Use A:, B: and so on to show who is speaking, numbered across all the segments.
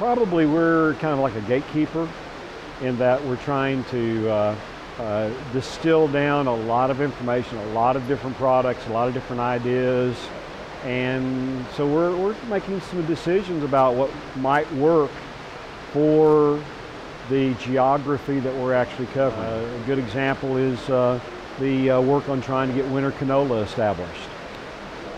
A: Probably we're kind of like a gatekeeper in that we're trying to distill down a lot of information, a lot of different products, a lot of different ideas. And so we're making some decisions about what might work for the geography that we're actually covering. A good example is the work on trying to get winter canola established.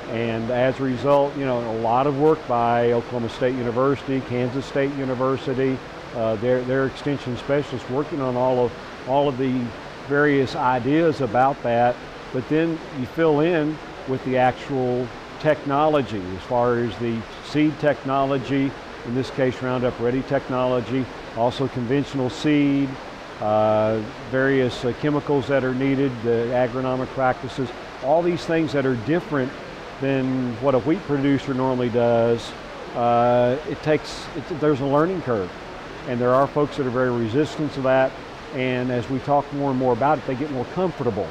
A: And as a result, you know, a lot of work by Oklahoma State University, Kansas State University, their extension specialists working on all of the various ideas about that, but then you fill in with the actual technology as far as the seed technology, in this case Roundup Ready technology, also conventional seed, various chemicals that are needed, the agronomic practices, all these things that are different than what a wheat producer normally does. There's a learning curve, and there are folks that are very resistant to that, and as we talk more and more about it, they get more comfortable.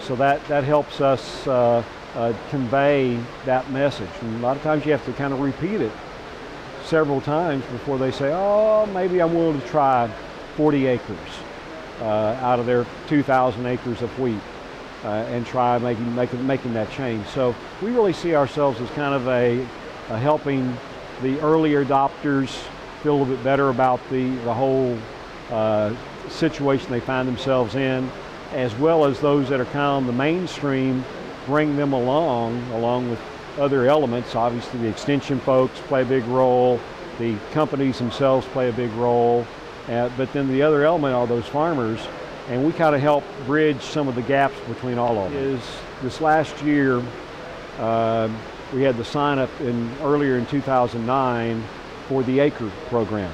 A: So that helps us convey that message. And a lot of times you have to kind of repeat it several times before they say, oh, maybe I'm willing to try 40 acres out of their 2,000 acres of wheat and try making that change. So we really see ourselves as kind of a helping the earlier adopters feel a little bit better about the whole situation they find themselves in, as well as those that are kind of on the mainstream, bring them along with other elements. Obviously the extension folks play a big role, the companies themselves play a big role, but then the other element are those farmers, and we kind of help bridge some of the gaps between all of them. This last year, we had the sign up earlier in 2009 for the ACRE program,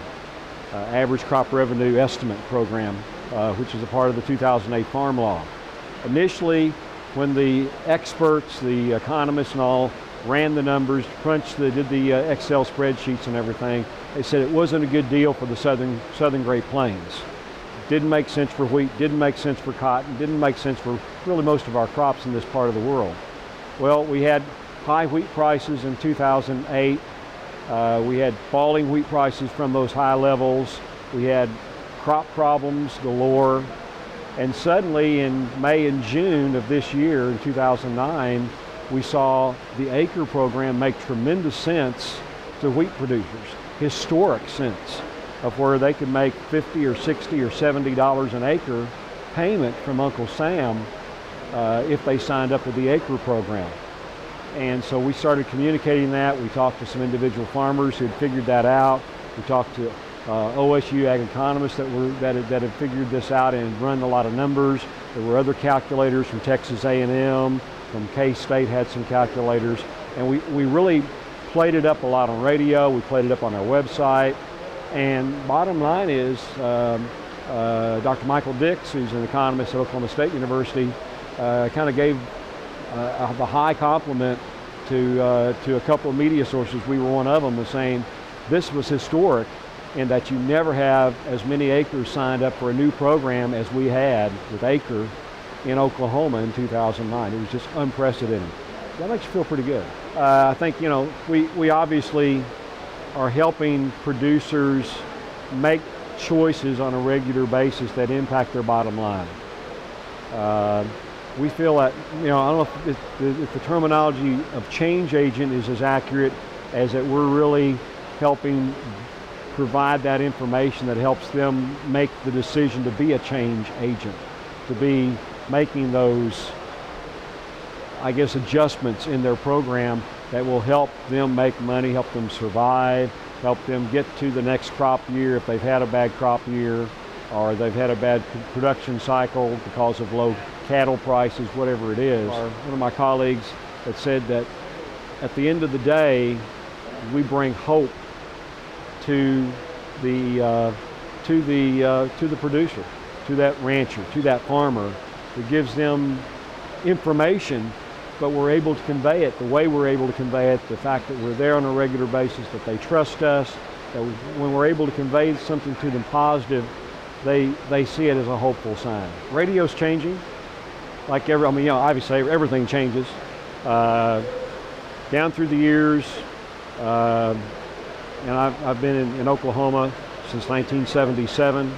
A: Average Crop Revenue Estimate program, which is a part of the 2008 Farm Law. Initially, when the experts, the economists and all, ran the numbers, did the Excel spreadsheets and everything, they said it wasn't a good deal for the southern Great Plains. Didn't make sense for wheat, didn't make sense for cotton, didn't make sense for really most of our crops in this part of the world. Well, we had high wheat prices in 2008. We had falling wheat prices from those high levels. We had crop problems galore. And suddenly in May and June of this year, in 2009, we saw the ACRE program make tremendous sense to wheat producers, historic sense of where they could make $50 or $60 or $70 an acre payment from Uncle Sam if they signed up with the ACRE program. And so we started communicating that. We talked to some individual farmers who had figured that out. We talked to OSU ag economists that had figured this out and run a lot of numbers. There were other calculators from Texas A&M, from K-State had some calculators, and we really played it up a lot on radio. We played it up on our website, and bottom line is Dr. Michael Dix, who's an economist at Oklahoma State University, kind of gave the high compliment to a couple of media sources. We were one of them, was saying this was historic in that you never have as many acres signed up for a new program as we had with ACRE in Oklahoma in 2009. It was just unprecedented. That makes you feel pretty good. I think, you know, we obviously are helping producers make choices on a regular basis that impact their bottom line. We feel that, you know, I don't know if the terminology of change agent is as accurate as that we're really helping provide that information that helps them make the decision to be a change agent, to be making those, I guess, adjustments in their program that will help them make money, help them survive, help them get to the next crop year if they've had a bad crop year or they've had a bad production cycle because of low cattle prices, whatever it is. One of my colleagues had said that at the end of the day, we bring hope to the producer, to that rancher, to that farmer. It gives them information, but we're able to convey it the way we're able to convey it, the fact that we're there on a regular basis, that they trust us, that when we're able to convey something to them positive, they see it as a hopeful sign. Radio's changing. Like obviously everything changes. Down through the years, and I've been in Oklahoma since 1977.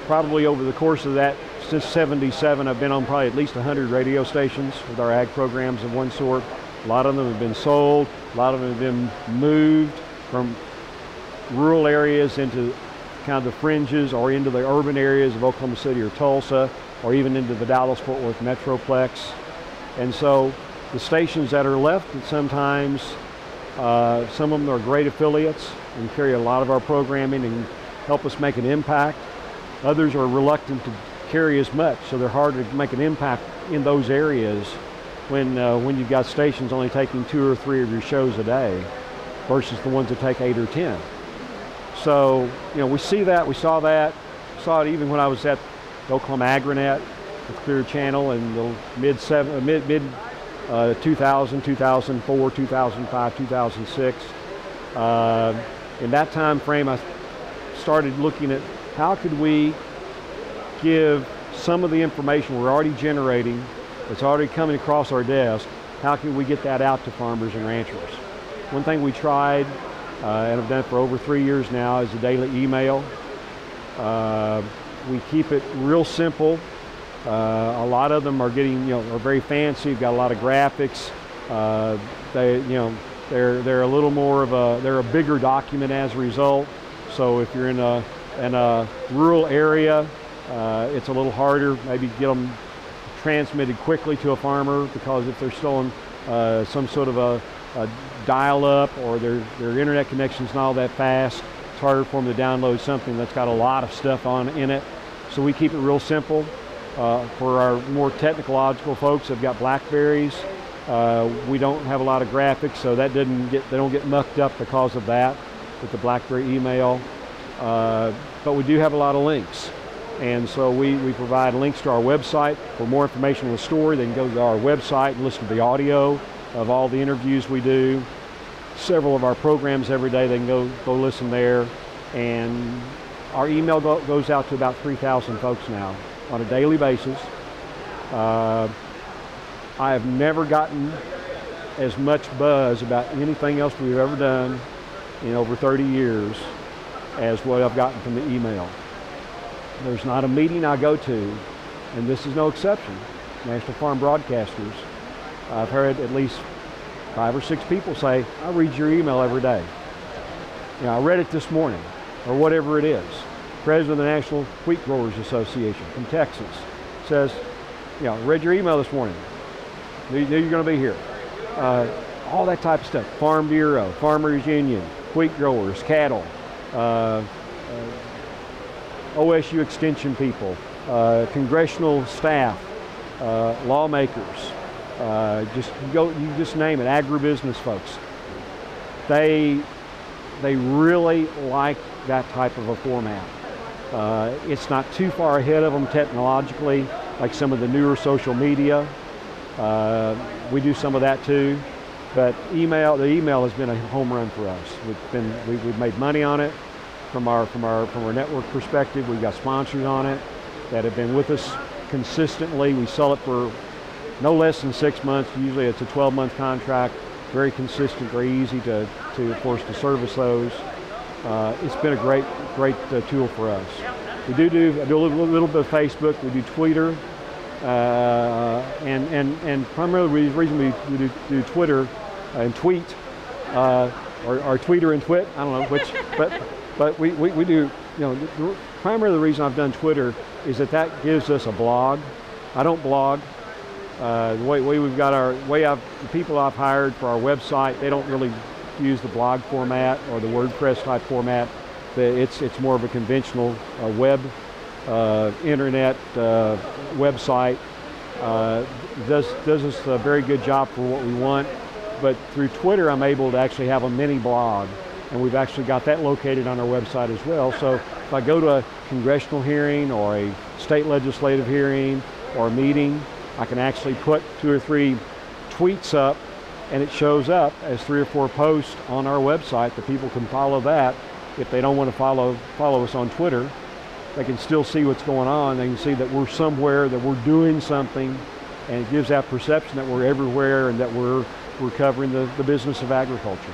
A: Probably over the course of that, since 77, I've been on probably at least 100 radio stations with our ag programs of one sort. A lot of them have been sold, a lot of them have been moved from rural areas into kind of the fringes or into the urban areas of Oklahoma City or Tulsa, or even into the Dallas-Fort Worth Metroplex. And so the stations that are left, sometimes some of them are great affiliates and carry a lot of our programming and help us make an impact. Others are reluctant to carry as much, so they're hard to make an impact in those areas when you've got stations only taking 2 or 3 of your shows a day versus the ones that take 8 or 10. So, we see that, we saw it even when I was at the Oklahoma Agronet, the Clear Channel in the mid 2000, 2004, 2005, 2006. In that time frame, I started looking at how could we give some of the information we're already generating, that's already coming across our desk, how can we get that out to farmers and ranchers? One thing we tried, and I've done it for over 3 years now, is a daily email. We keep it real simple. A lot of them are getting, are very fancy, got a lot of graphics. They're a little more of they're a bigger document as a result. So if you're in a rural area, it's a little harder, maybe get them transmitted quickly to a farmer, because if they're still on some sort of a dial-up or their internet connection's not all that fast, it's harder for them to download something that's got a lot of stuff in it. So we keep it real simple. For our more technological folks, they've got Blackberries. We don't have a lot of graphics, so they don't get mucked up because of that with the Blackberry email. But we do have a lot of links. And so we provide links to our website. For more information on the story, they can go to our website and listen to the audio of all the interviews we do. Several of our programs every day, they can go listen there. And our email goes out to about 3,000 folks now on a daily basis. I have never gotten as much buzz about anything else we've ever done in over 30 years as what I've gotten from the email. There's not a meeting I go to, and this is no exception, National Farm Broadcasters, I've heard at least 5 or 6 people say, I read your email every day. I read it this morning, or whatever it is. President of the National Wheat Growers Association from Texas says, read your email this morning. Knew you're going to be here. All that type of stuff. Farm Bureau, Farmers Union, wheat growers, cattle, OSU Extension people, congressional staff, lawmakers, you just name it, agribusiness folks. They really like that type of a format. It's not too far ahead of them technologically, like some of the newer social media. We do some of that too, but the email has been a home run for us. We've made money on it from our network perspective. We've got sponsors on it that have been with us consistently. We sell it for no less than 6 months. Usually it's a 12-month contract. Very consistent, very easy for us to service those. It's been a great tool for us. I do a little bit of Facebook. We do Twitter, and primarily the reason we do Twitter and tweet, or Tweeter and Twit. I don't know which, but we do. Primarily the reason I've done Twitter is that gives us a blog. I don't blog. The way we've got the people I've hired for our website, they don't really use the blog format or the WordPress type format. It's more of a conventional web, internet website. Does us a very good job for what we want. But through Twitter, I'm able to actually have a mini blog, and we've actually got that located on our website as well. So if I go to a congressional hearing or a state legislative hearing or a meeting, I can actually put 2 or 3 tweets up, and it shows up as 3 or 4 posts on our website. The people can follow that. If they don't want to follow us on Twitter, they can still see what's going on. They can see that we're somewhere, that we're doing something, and it gives that perception that we're everywhere and that we're covering the business of agriculture.